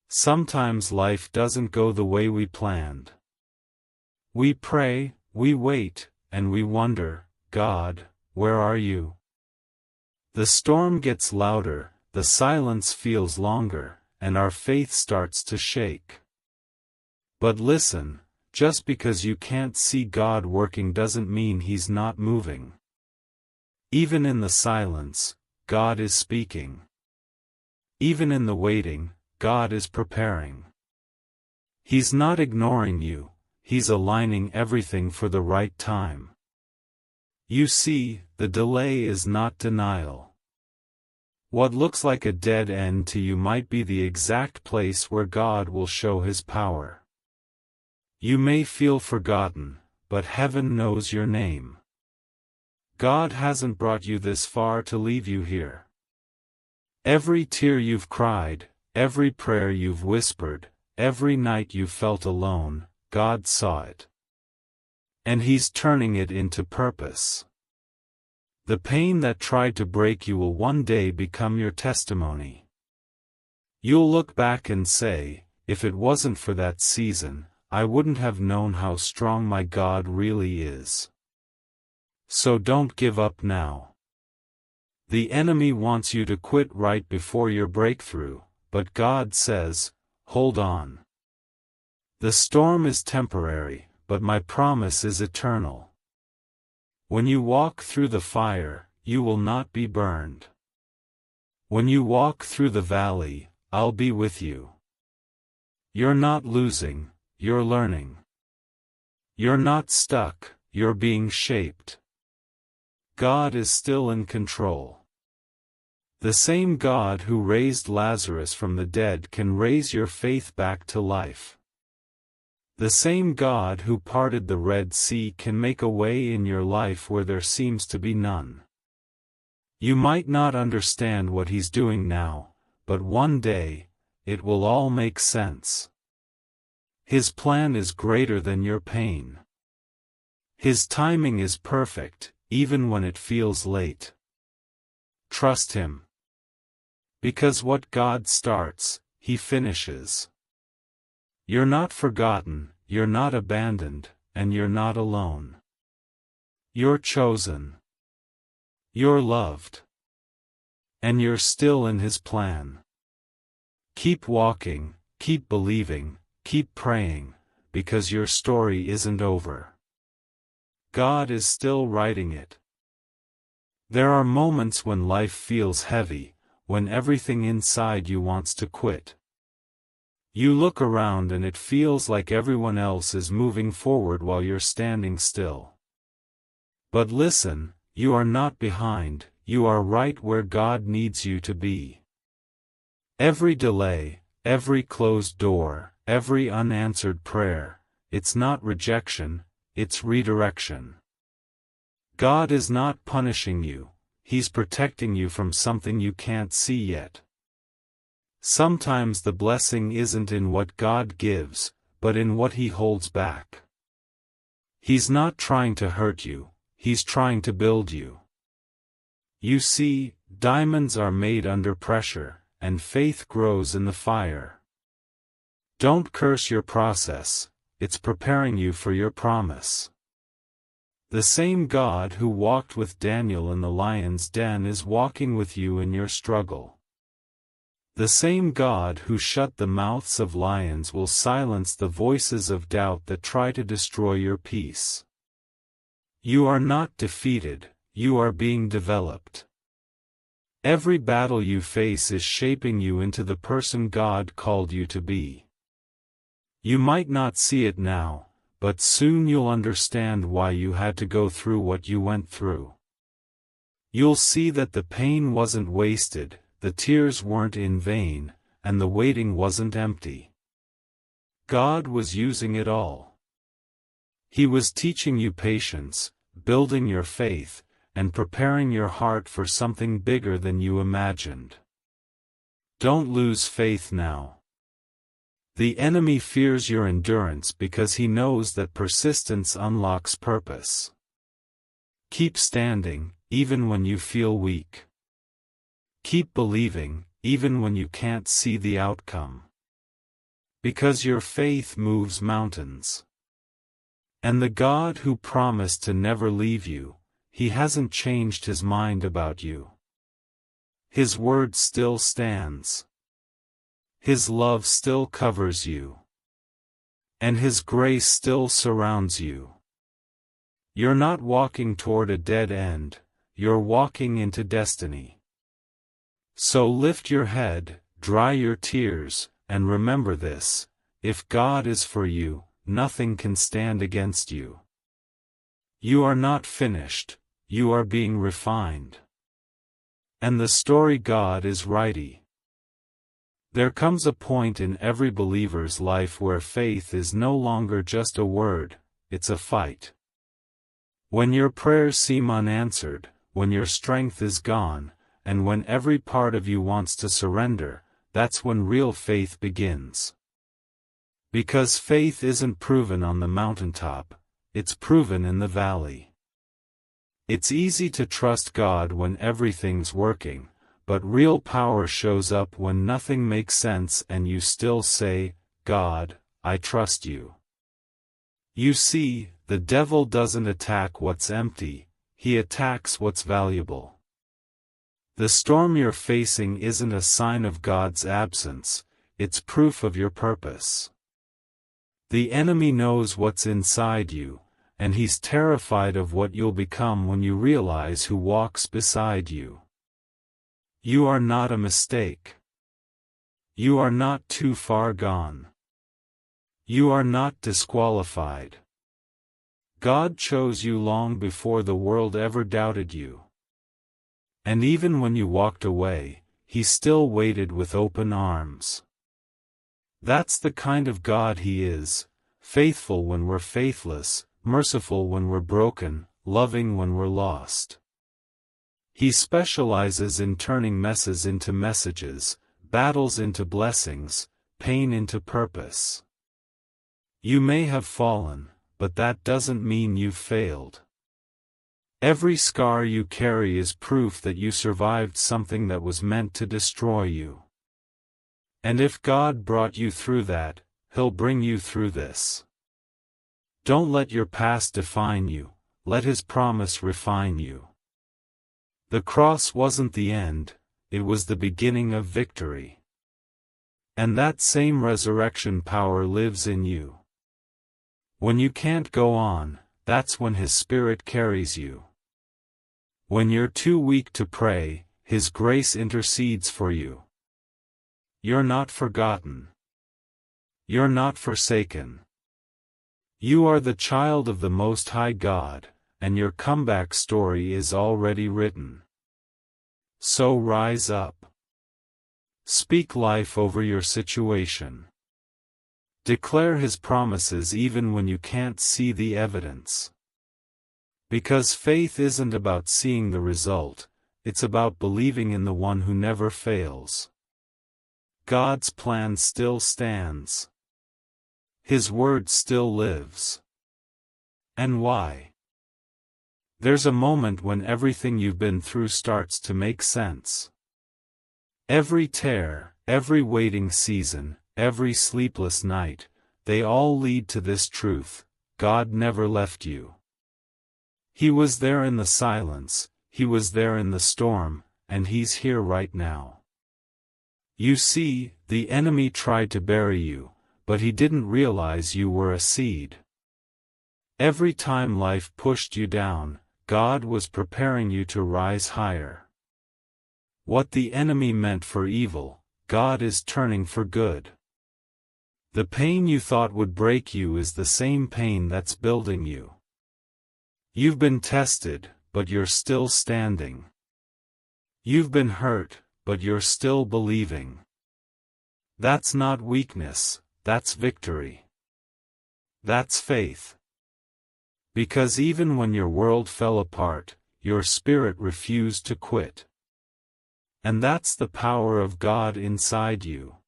Sometimes life doesn't go the way we planned. We pray, we wait, and we wonder, God, where are you? The storm gets louder, the silence feels longer, and our faith starts to shake. But listen, just because you can't see God working doesn't mean He's not moving. Even in the silence, God is speaking. Even in the waiting, God is preparing. He's not ignoring you, He's aligning everything for the right time. You see, the delay is not denial. What looks like a dead end to you might be the exact place where God will show His power. You may feel forgotten, but heaven knows your name. God hasn't brought you this far to leave you here. Every tear you've cried, every prayer you've whispered, every night you felt alone, God saw it. And He's turning it into purpose. The pain that tried to break you will one day become your testimony. You'll look back and say, if it wasn't for that season, I wouldn't have known how strong my God really is. So don't give up now. The enemy wants you to quit right before your breakthrough, but God says, hold on. The storm is temporary, but my promise is eternal. When you walk through the fire, you will not be burned. When you walk through the valley, I'll be with you. You're not losing, you're learning. You're not stuck, you're being shaped. God is still in control. The same God who raised Lazarus from the dead can raise your faith back to life. The same God who parted the Red Sea can make a way in your life where there seems to be none. You might not understand what He's doing now, but one day, it will all make sense. His plan is greater than your pain. His timing is perfect, even when it feels late. Trust Him. Because what God starts, He finishes. You're not forgotten, you're not abandoned, and you're not alone. You're chosen. You're loved. And you're still in His plan. Keep walking, keep believing, keep praying, because your story isn't over. God is still writing it. There are moments when life feels heavy, when everything inside you wants to quit. You look around and it feels like everyone else is moving forward while you're standing still. But listen, you are not behind, you are right where God needs you to be. Every delay, every closed door, every unanswered prayer, it's not rejection, it's redirection. God is not punishing you, He's protecting you from something you can't see yet. Sometimes the blessing isn't in what God gives, but in what He holds back. He's not trying to hurt you, He's trying to build you. You see, diamonds are made under pressure, and faith grows in the fire. Don't curse your process, it's preparing you for your promise. The same God who walked with Daniel in the lion's den is walking with you in your struggle. The same God who shut the mouths of lions will silence the voices of doubt that try to destroy your peace. You are not defeated, you are being developed. Every battle you face is shaping you into the person God called you to be. You might not see it now, but soon you'll understand why you had to go through what you went through. You'll see that the pain wasn't wasted, the tears weren't in vain, and the waiting wasn't empty. God was using it all. He was teaching you patience, building your faith, and preparing your heart for something bigger than you imagined. Don't lose faith now. The enemy fears your endurance because he knows that persistence unlocks purpose. Keep standing, even when you feel weak. Keep believing, even when you can't see the outcome. Because your faith moves mountains. And the God who promised to never leave you, He hasn't changed His mind about you. His word still stands. His love still covers you. And His grace still surrounds you. You're not walking toward a dead end, you're walking into destiny. So lift your head, dry your tears, and remember this: if God is for you, nothing can stand against you. You are not finished, you are being refined. And the story God is writing. There comes a point in every believer's life where faith is no longer just a word, it's a fight. When your prayers seem unanswered, when your strength is gone, and when every part of you wants to surrender, that's when real faith begins. Because faith isn't proven on the mountaintop, it's proven in the valley. It's easy to trust God when everything's working, but real power shows up when nothing makes sense and you still say, "God, I trust you." You see, the devil doesn't attack what's empty, he attacks what's valuable. The storm you're facing isn't a sign of God's absence, it's proof of your purpose. The enemy knows what's inside you, and he's terrified of what you'll become when you realize who walks beside you. You are not a mistake. You are not too far gone. You are not disqualified. God chose you long before the world ever doubted you. And even when you walked away, He still waited with open arms. That's the kind of God He is, faithful when we're faithless, merciful when we're broken, loving when we're lost. He specializes in turning messes into messages, battles into blessings, pain into purpose. You may have fallen, but that doesn't mean you've failed. Every scar you carry is proof that you survived something that was meant to destroy you. And if God brought you through that, He'll bring you through this. Don't let your past define you, let His promise refine you. The cross wasn't the end, it was the beginning of victory. And that same resurrection power lives in you. When you can't go on, that's when His Spirit carries you. When you're too weak to pray, His grace intercedes for you. You're not forgotten. You're not forsaken. You are the child of the Most High God, and your comeback story is already written. So rise up. Speak life over your situation. Declare His promises even when you can't see the evidence. Because faith isn't about seeing the result, it's about believing in the one who never fails. God's plan still stands. His word still lives. And why? There's a moment when everything you've been through starts to make sense. Every tear, every waiting season, every sleepless night, they all lead to this truth: God never left you. He was there in the silence, He was there in the storm, and He's here right now. You see, the enemy tried to bury you, but he didn't realize you were a seed. Every time life pushed you down, God was preparing you to rise higher. What the enemy meant for evil, God is turning for good. The pain you thought would break you is the same pain that's building you. You've been tested, but you're still standing. You've been hurt, but you're still believing. That's not weakness, that's victory. That's faith. Because even when your world fell apart, your spirit refused to quit. And that's the power of God inside you.